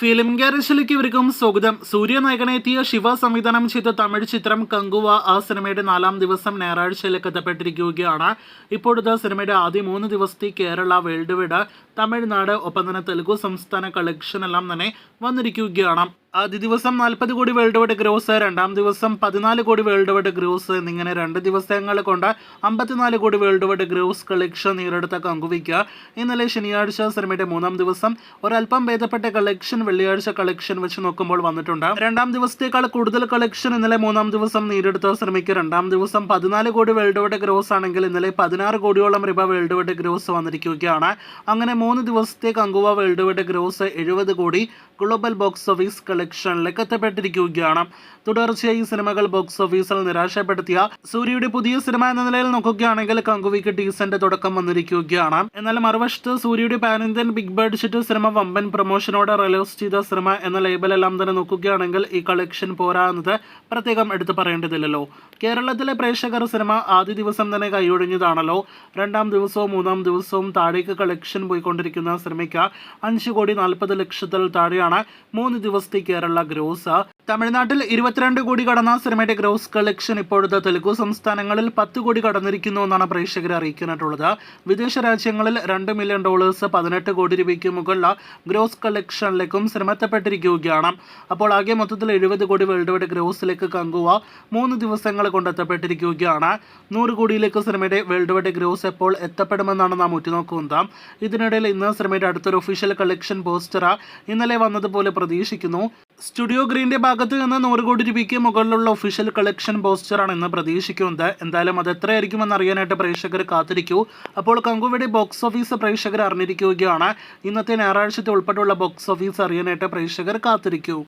Film ഗാരേജിലേക്ക് ഇവർക്കും സ്വാഗതം. സൂര്യ നായകനെത്തിയ ശിവ സംവിധാനം ചെയ്ത തമിഴ് ചിത്രം കങ്കുവ ആ സിനിമയുടെ 4-ാം ദിവസം ഞായറാഴ്ചയിലേക്ക് എത്തപ്പെട്ടിരിക്കുകയാണ്. ഇപ്പോഴത്തെ സിനിമയുടെ ആദ്യ 3 ദിവസത്തെ കേരള, വേൾഡ് വൈഡ്, തമിഴ്നാട്, ഒപ്പം തന്നെ തെലുഗു സംസ്ഥാന കളക്ഷൻ എല്ലാം തന്നെ വന്നിരിക്കുകയാണ്. ആദ്യ ദിവസം 40 കോടി വേൾഡ് വൈഡ് ഗ്രോസ്, 2-ാം ദിവസം 14 കോടി വേൾഡ് വൈഡ് ഗ്രോസ് എന്നിങ്ങനെ 2 ദിവസങ്ങൾ കൊണ്ട് 54 കോടി വേൾഡ് വൈഡ് ഗ്രോസ് കളക്ഷൻ നേടിയെടുത്ത കങ്കുവയ്ക്ക് ഇന്നലെ ശനിയാഴ്ച സിനിമയുടെ 3-ാം ദിവസം ഒരല്പം ഭേദപ്പെട്ട കളക്ഷൻ വെള്ളിയാഴ്ച കളക്ഷൻ വെച്ച് നോക്കുമ്പോൾ വന്നിട്ടുണ്ട്. 2-ാം ദിവസത്തേക്കാൾ കൂടുതൽ കളക്ഷൻ ഇന്നലെ 3-ാം ദിവസം നേടിയെടുത്ത സിനിമയ്ക്ക് 2-ാം ദിവസം 14 കോടി വേൾഡ് വൈഡ് ഗ്രോസ് ആണെങ്കിൽ ഇന്നലെ 16 കോടിയോളം രൂപ വേൾഡ് വൈഡ് ഗ്രോസ് വന്നിരിക്കുകയാണ്. അങ്ങനെ 3 ദിവസത്തെ കങ്കുവ വേൾഡ് വൈഡ് ഗ്രോസ് 70 കോടി ഗ്ലോബൽ ബോക്സ് ഓഫീസ് കളക്ഷനിലേക്ക് എത്തപ്പെട്ടിരിക്കുകയാണ്. തുടർച്ചയായി സിനിമകൾ ബോക്സ് ഓഫീസിൽ നിരാശപ്പെടുത്തിയ സൂര്യയുടെ പുതിയ സിനിമ എന്ന നിലയിൽ നോക്കുകയാണെങ്കിൽ കങ്കുവയ്ക്ക് ഡീസന്റ് തുടക്കം വന്നിരിക്കുകയാണ്. എന്നാൽ മറുവശത്ത് സൂര്യയുടെ pan Indian big budget cinema വമ്പൻ പ്രൊമോഷനോടെ റിലീസ് ചെയ്ത സിനിമ എന്ന ലേബലെല്ലാം തന്നെ നോക്കുകയാണെങ്കിൽ ഈ കളക്ഷൻ പോരാ എന്നത് പ്രത്യേകം എടുത്തു പറയേണ്ടതില്ലല്ലോ. കേരളത്തിലെ പ്രേക്ഷകർ സിനിമ ആദ്യ ദിവസം തന്നെ കൈയൊഴിഞ്ഞതാണല്ലോ. 2-ാം ദിവസവും 3-ാം ദിവസവും താഴേക്ക് കളക്ഷൻ പോയിക്കൊണ്ടിരിക്കുന്ന സിനിമയ്ക്ക് 5 കോടി 40 ലക്ഷത്തിൽ താഴെയാണ് 3 ദിവസത്തെ കേരള ഗ്രോസ്. തമിഴ്നാട്ടിൽ 22 കോടി കടന്ന സിനിമയുടെ ഗ്രോസ് കളക്ഷൻ ഇപ്പോഴത്തെ തെലുഗു സംസ്ഥാനങ്ങളിൽ 10 കോടി കടന്നിരിക്കുന്നു എന്നാണ് പ്രേക്ഷകരെ അറിയിക്കാനായിട്ടുള്ളത്. വിദേശ രാജ്യങ്ങളിൽ $2 മില്യൺ 18 കോടി രൂപയ്ക്ക് മുകളിലുള്ള ഗ്രോസ് കളക്ഷനിലേക്കും സിനിമ എത്തപ്പെട്ടിരിക്കുകയാണ്. അപ്പോൾ ആകെ മൊത്തത്തിൽ 70 കോടി വേൾഡ് വൈഡ് ഗ്രോസിലേക്ക് കങ്കുവ 3 ദിവസങ്ങൾ കൊണ്ട് എത്തപ്പെട്ടിരിക്കുകയാണ്. 100 കോടിയിലേക്ക് സിനിമയുടെ വേൾഡ് വൈഡ് ഗ്രോസ് എപ്പോൾ എത്തപ്പെടുമെന്നാണ് നാം ഉറ്റുനോക്കുന്നത്. ഇതിനിടയിൽ ഇന്ന് സിനിമയുടെ അടുത്തൊരു ഒഫീഷ്യൽ കളക്ഷൻ പോസ്റ്റർ ഇന്നലെ വന്നതുപോലെ പ്രതീക്ഷിക്കുന്നു. സ്റ്റുഡിയോ ഗ്രീൻ്റെ ഭാഗത്ത് നിന്ന് 100 കോടി രൂപയ്ക്ക് മുകളിലുള്ള ഒഫീഷ്യൽ കളക്ഷൻ പോസ്റ്ററാണ് ഇന്ന് പ്രതീക്ഷിക്കുന്നത്. എന്തായാലും അത് എത്രയായിരിക്കുമെന്ന് അറിയാനായിട്ട് പ്രേക്ഷകർ കാത്തിരിക്കൂ. അപ്പോൾ കങ്കുവയുടെ ബോക്സ് ഓഫീസ് പ്രേക്ഷകർ അറിഞ്ഞിരിക്കുകയാണ്. ഇന്നത്തെ ഞായറാഴ്ചത്തെ ഉൾപ്പെടെയുള്ള ബോക്സ് ഓഫീസ് അറിയാനായിട്ട് പ്രേക്ഷകർ കാത്തിരിക്കൂ.